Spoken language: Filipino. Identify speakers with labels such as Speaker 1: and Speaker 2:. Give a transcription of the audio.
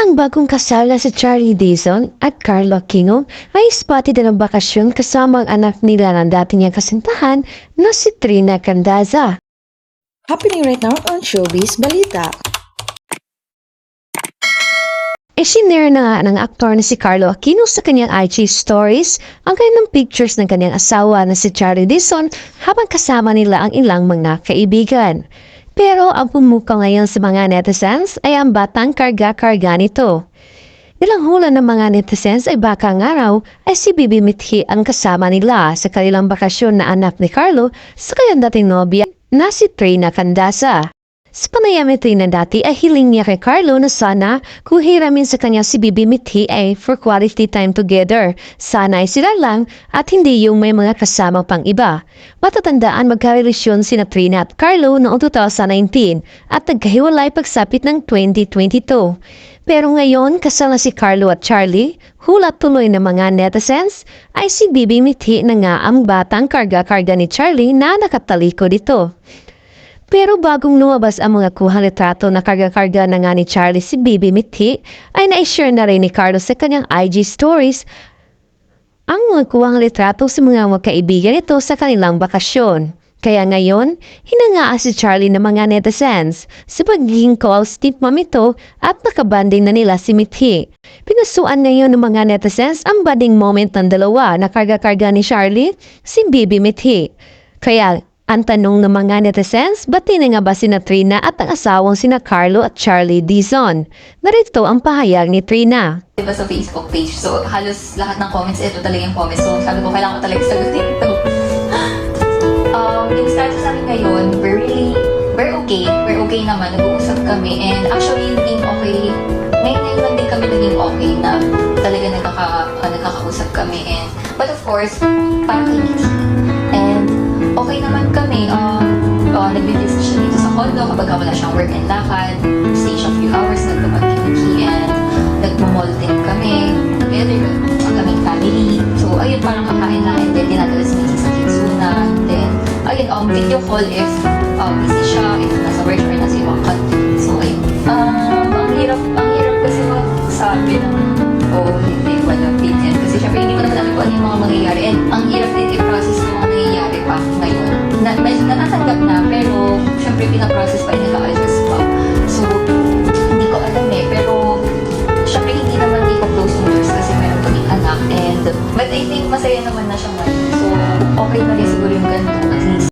Speaker 1: Ang bagong kasal na si Charlie Dizon at Carlo Aquino ay spotted ng bakasyon kasama ang anak nila ng dati niyang kasintahan na si Trina Candaza.
Speaker 2: Happening right now on Showbiz Balita.
Speaker 1: Isinare na nga ng aktor na si Carlo Aquino sa kanyang IG stories ang kanyang pictures ng kanyang asawa na si Charlie Dizon habang kasama nila ang ilang mga kaibigan. Pero ang pumukaw ngayon sa mga netizens ay ang batang karga-karga nito. Ilang hula ng mga netizens ay baka nga raw ay si Bibi Mithi ang kasama nila sa kanilang bakasyon na anak ni Carlo sa kanyang dating nobya na si Trina Candaza. Sa panayam ni Trina dati ay hiling niya kay Carlo na sana kung hiramin sa kanya si Bibi Mithi ay for quality time together. Sana ay sila lang at hindi yung may mga kasama pang iba. Matatandaan magkarelasyon sina Trina at Carlo noong 2019 at nagkahiwalay pagsapit ng 2022. Pero ngayon, kasal na si Carlo at Charlie, hula tuloy ng mga netizens ay si Bibi Mithi na nga ang batang karga-karga ni Charlie na nakataliko dito. Pero bagong lumabas ang mga kuhang litrato na karga-karga na nga ni Charlie si Bibi Mithi, ay na-share na rin ni Carlo sa kanyang IG stories ang mga kuhang litrato sa mga magkaibigan nito sa kanilang bakasyon. Kaya ngayon, hinangaan si Charlie ng mga netizens sa pagiging call stiff mom ito at nakabanding na nila si Mithi. Pinasuan ngayon ng mga netizens ang banding moment ng dalawa na karga-karga ni Charlie, si Bibi Mithi. Kaya ang tanong ng mga netizens, bati na nga ba sina Trina at ang asawang sina Carlo at Charlie Dizon? Narito ang pahayag ni Trina.
Speaker 3: Diba sa Facebook page, so halos lahat ng comments, ito talaga yung comments. So sabi ko, kailangan ko talaga sagutin ito. Yung status namin ngayon, we're okay naman, nag-uusap kami. And actually, naging okay, ngayon lang din kami naging okay na talaga nagkakausap kami. But of course, parang kainis. And okay naman kami. Nag-visit siya dito sa condo kapag wala siyang work and lakad. Stay siya a few hours, nagpapag-kiki and nagmamall din kami. Together, kaming family. So, ayun, parang kakain lang and then dinadala si Mrs. sa Kitsunan. Then, ayun, video call if busy siya, if nasa work or nasa ibang country. So, ayun. Ang hirap kasi magsabi ng hindi ko alam opinion. Kasi syempre, hindi ko naman alam kung ano yung mga mangyayari. And ang hirap din i-process yung mga nangyayari pa ngayon. Medyo natatanggap na, pero syempre pinaprocess pa, nag-a-adjust pa. So, hindi ko alam pero syempre hindi naman di ko close yung doors kasi meron kaming anak. But I think masaya naman na siya ngayon. So, okay na rin siguro yung ganito. At least